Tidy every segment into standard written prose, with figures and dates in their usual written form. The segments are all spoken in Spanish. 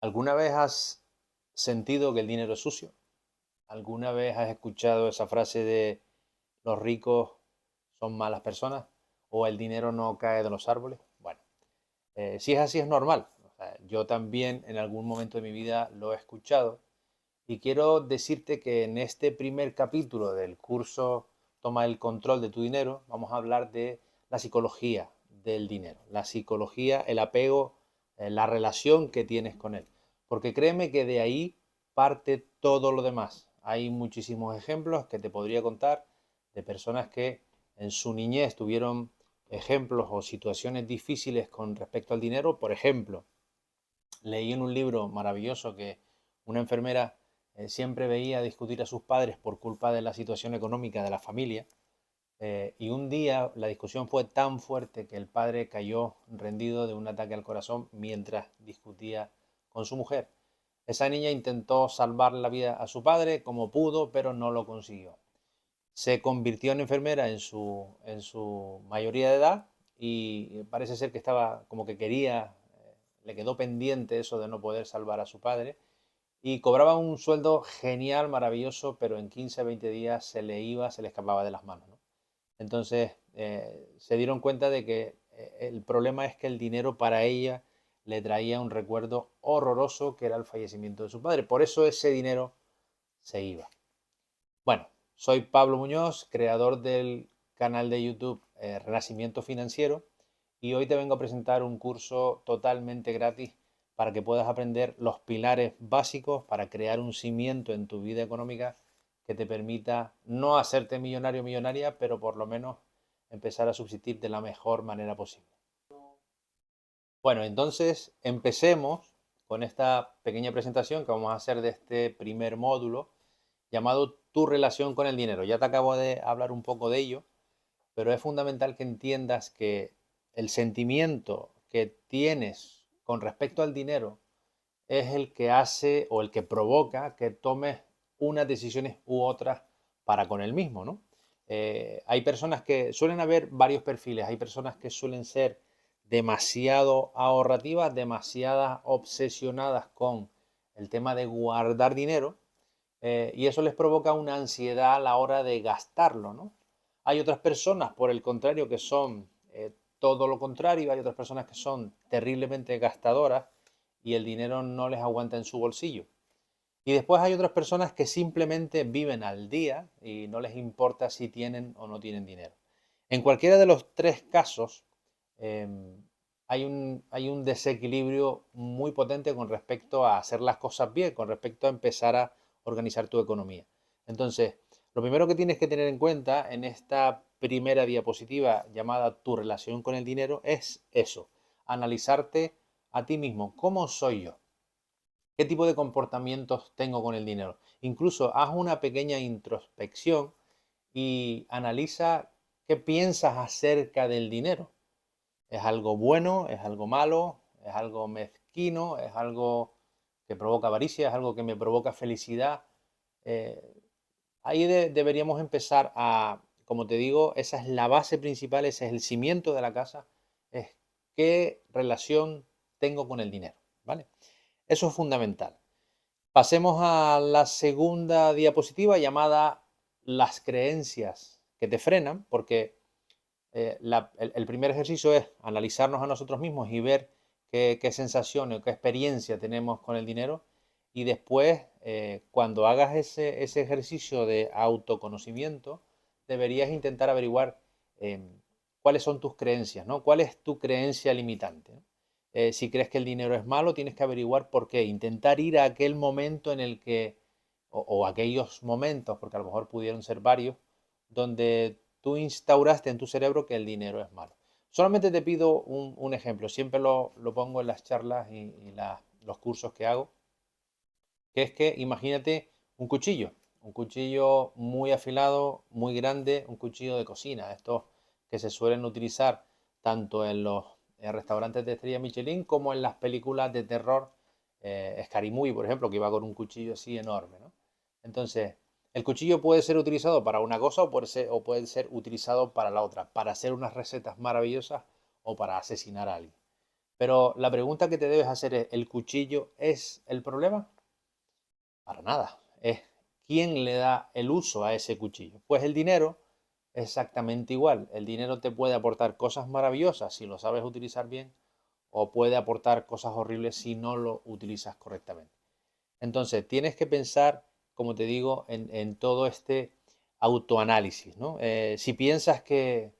¿Alguna vez has sentido que el dinero es sucio? ¿Alguna vez has escuchado esa frase de los ricos son malas personas o el dinero no cae de los árboles? Bueno, si es así es normal. O sea, yo también en algún momento de mi vida lo he escuchado y quiero decirte que en este primer capítulo del curso Toma el control de tu dinero vamos a hablar de la psicología del dinero, la psicología, el apego, la relación que tienes con él. Porque créeme que de ahí parte todo lo demás. Hay muchísimos ejemplos que te podría contar de personas que en su niñez tuvieron ejemplos o situaciones difíciles con respecto al dinero. Por ejemplo, leí en un libro maravilloso que una enfermera siempre veía discutir a sus padres por culpa de la situación económica de la familia. Y un día la discusión fue tan fuerte que el padre cayó rendido de un ataque al corazón mientras discutía con su mujer. Esa niña intentó salvar la vida a su padre como pudo, pero no lo consiguió. Se convirtió en enfermera en su mayoría de edad y parece ser que estaba como que quería, le quedó pendiente eso de no poder salvar a su padre y cobraba un sueldo genial, maravilloso, pero en 15 20 días se le iba, se le escapaba de las manos, ¿no? Entonces se dieron cuenta de que el problema es que el dinero para ella le traía un recuerdo horroroso que era el fallecimiento de su padre. Por eso ese dinero se iba. Bueno, soy Pablo Muñoz, creador del canal de YouTube Renacimiento Financiero, y hoy te vengo a presentar un curso totalmente gratis para que puedas aprender los pilares básicos para crear un cimiento en tu vida económica que te permita no hacerte millonario o millonaria, pero por lo menos empezar a subsistir de la mejor manera posible. Bueno, entonces empecemos con esta pequeña presentación que vamos a hacer de este primer módulo llamado Tu relación con el dinero. Ya te acabo de hablar un poco de ello, pero es fundamental que entiendas que el sentimiento que tienes con respecto al dinero es el que hace o el que provoca que tomes unas decisiones u otras para con el mismo, ¿no? Hay personas que suelen haber varios perfiles, hay personas que suelen ser demasiado ahorrativas, demasiadas obsesionadas con el tema de guardar dinero, y eso les provoca una ansiedad a la hora de gastarlo, ¿no? Hay otras personas, por el contrario, que son todo lo contrario, hay otras personas que son terriblemente gastadoras y el dinero no les aguanta en su bolsillo. Y después hay otras personas que simplemente viven al día y no les importa si tienen o no tienen dinero. En cualquiera de los tres casos eh, hay un desequilibrio muy potente con respecto a hacer las cosas bien, con respecto a empezar a organizar tu economía. Entonces, lo primero que tienes que tener en cuenta en esta primera diapositiva llamada Tu relación con el dinero es eso, analizarte a ti mismo. ¿Cómo soy yo? ¿Qué tipo de comportamientos tengo con el dinero? Incluso haz una pequeña introspección y analiza qué piensas acerca del dinero. ¿Es algo bueno? ¿Es algo malo? ¿Es algo mezquino? ¿Es algo que provoca avaricia? ¿Es algo que me provoca felicidad? Eh, ahí deberíamos empezar a, como te digo, esa es la base principal, ese es el cimiento de la casa, es qué relación tengo con el dinero, ¿vale? Eso es fundamental. Pasemos a la segunda diapositiva llamada las creencias que te frenan, porque el primer ejercicio es analizarnos a nosotros mismos y ver qué sensaciones, qué experiencia tenemos con el dinero. Y después, cuando hagas ese ejercicio de autoconocimiento, deberías intentar averiguar eh, cuáles son tus creencias, ¿no? ¿Cuál es tu creencia limitante? ¿No? Si crees que el dinero es malo, tienes que averiguar por qué. Intentar ir a aquel momento en el que, o aquellos momentos, porque a lo mejor pudieron ser varios, donde tú instauraste en tu cerebro que el dinero es malo. Solamente te pido un ejemplo, siempre lo pongo en las charlas y los cursos que hago, que es que imagínate un cuchillo muy afilado, muy grande, un cuchillo de cocina, estos que se suelen utilizar tanto en los restaurantes de estrella Michelin como en las películas de terror, Scary Movie, por ejemplo, que iba con un cuchillo así enorme, ¿no? Entonces, el cuchillo puede ser utilizado para una cosa o puede ser utilizado para la otra, para hacer unas recetas maravillosas o para asesinar a alguien. Pero la pregunta que te debes hacer es, ¿el cuchillo es el problema? Para nada. Es quién le da el uso a ese cuchillo. Pues el dinero es exactamente igual. El dinero te puede aportar cosas maravillosas si lo sabes utilizar bien, o puede aportar cosas horribles si no lo utilizas correctamente. Entonces, tienes que pensar, como te digo, en todo este autoanálisis, ¿no? Si piensas que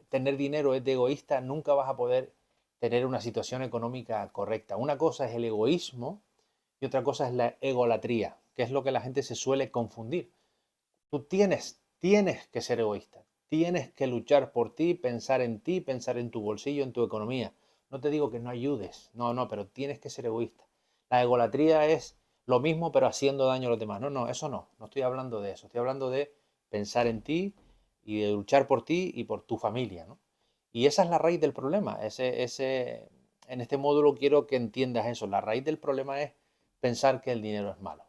tener dinero es de egoísta, nunca vas a poder tener una situación económica correcta. Una cosa es el egoísmo y otra cosa es la egolatría, que es lo que la gente se suele confundir. Tú tienes que ser egoísta, tienes que luchar por ti, pensar en tu bolsillo, en tu economía. No te digo que no ayudes, no, no, pero tienes que ser egoísta. La egolatría es lo mismo pero haciendo daño a los demás. No, no, eso no, no estoy hablando de eso, estoy hablando de pensar en ti y de luchar por ti y por tu familia, ¿no? Y esa es la raíz del problema. En este módulo quiero que entiendas eso. La raíz del problema es pensar que el dinero es malo.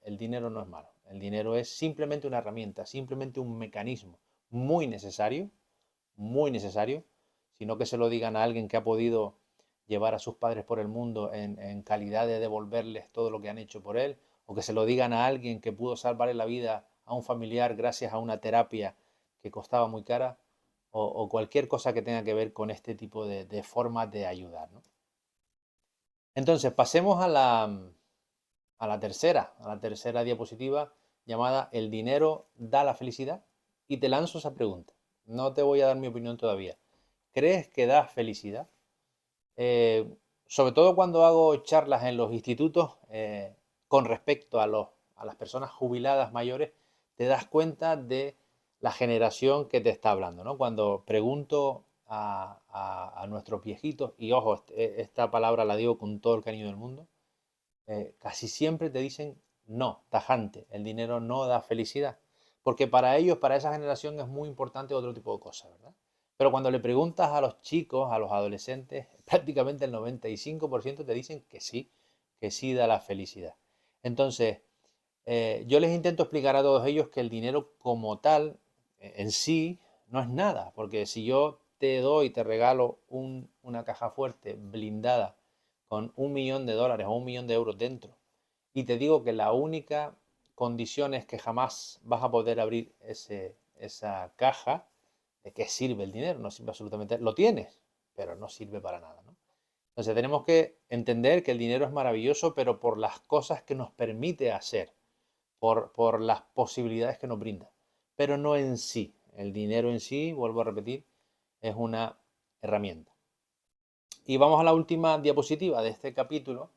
El dinero no es malo. El dinero es simplemente una herramienta, simplemente un mecanismo muy necesario, sino que se lo digan a alguien que ha podido llevar a sus padres por el mundo en calidad de devolverles todo lo que han hecho por él, o que se lo digan a alguien que pudo salvarle la vida a un familiar gracias a una terapia que costaba muy cara, o cualquier cosa que tenga que ver con este tipo de formas de ayudar, ¿no? Entonces, pasemos a la tercera diapositiva llamada ¿El dinero da la felicidad? Y te lanzo esa pregunta. No te voy a dar mi opinión todavía. ¿Crees que da felicidad? Eh, Sobre todo cuando hago charlas en los institutos con respecto a las personas jubiladas mayores, te das cuenta de la generación que te está hablando, ¿no? Cuando pregunto a nuestros viejitos, y ojo, esta palabra la digo con todo el cariño del mundo, casi siempre te dicen no, tajante, el dinero no da felicidad. Porque para ellos, para esa generación es muy importante otro tipo de cosas, ¿verdad? Pero cuando le preguntas a los chicos, a los adolescentes, prácticamente el 95% te dicen que sí da la felicidad. Entonces, yo les intento explicar a todos ellos que el dinero como tal, en sí, no es nada. Porque si yo te doy, te regalo una caja fuerte, blindada, con $1 millón o $1 millón dentro, y te digo que la única condición es que jamás vas a poder abrir esa caja, ¿de qué sirve el dinero? No sirve absolutamente, lo tienes, pero no sirve para nada, ¿no? Entonces tenemos que entender que el dinero es maravilloso, pero por las cosas que nos permite hacer, por las posibilidades que nos brinda, pero no en sí. El dinero en sí, vuelvo a repetir, es una herramienta. Y vamos a la última diapositiva de este capítulo,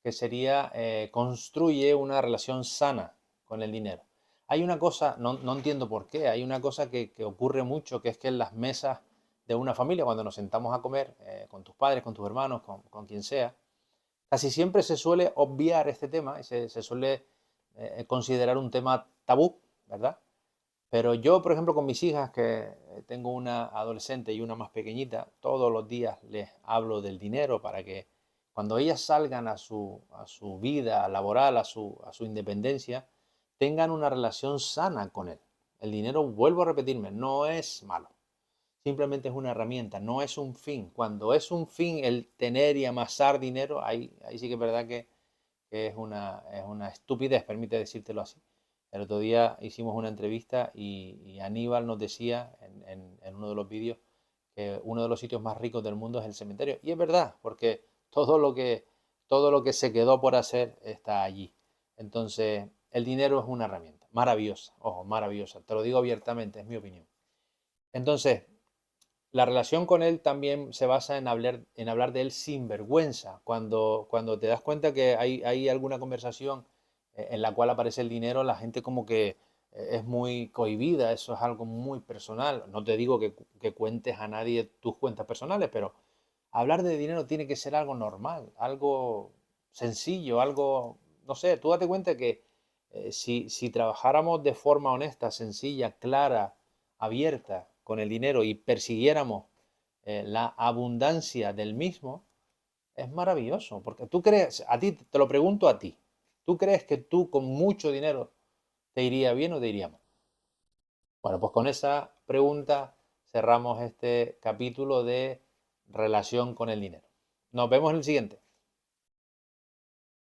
que sería construye una relación sana con el dinero. Hay una cosa, no entiendo por qué, hay una cosa que ocurre mucho, que es que en las mesas de una familia, cuando nos sentamos a comer con tus padres, con tus hermanos, con quien sea, casi siempre se suele obviar este tema y se suele considerar un tema tabú, ¿verdad? Pero yo, por ejemplo, con mis hijas, que tengo una adolescente y una más pequeñita, todos los días les hablo del dinero para que cuando ellas salgan a su vida laboral, a su independencia, tengan una relación sana con él. El dinero, vuelvo a repetirme, no es malo. Simplemente es una herramienta, no es un fin. Cuando es un fin el tener y amasar dinero, ahí sí que es verdad que es una estupidez, permite decírtelo así. El otro día hicimos una entrevista y Aníbal nos decía en uno de los vídeos que uno de los sitios más ricos del mundo es el cementerio. Y es verdad, porque todo lo que se quedó por hacer está allí. Entonces, el dinero es una herramienta maravillosa, ojo, maravillosa. Te lo digo abiertamente, es mi opinión. Entonces, la relación con él también se basa en hablar de él sin vergüenza. Cuando te das cuenta que hay alguna conversación en la cual aparece el dinero, la gente como que es muy cohibida, eso es algo muy personal. No te digo que cuentes a nadie tus cuentas personales, pero hablar de dinero tiene que ser algo normal, algo sencillo, algo, no sé, tú date cuenta que si trabajáramos de forma honesta, sencilla, clara, abierta con el dinero y persiguiéramos la abundancia del mismo, es maravilloso. Porque tú crees, a ti, te lo pregunto a ti, ¿tú crees que tú con mucho dinero te iría bien o te iría mal? Bueno, pues con esa pregunta cerramos este capítulo relación con el dinero. Nos vemos en el siguiente.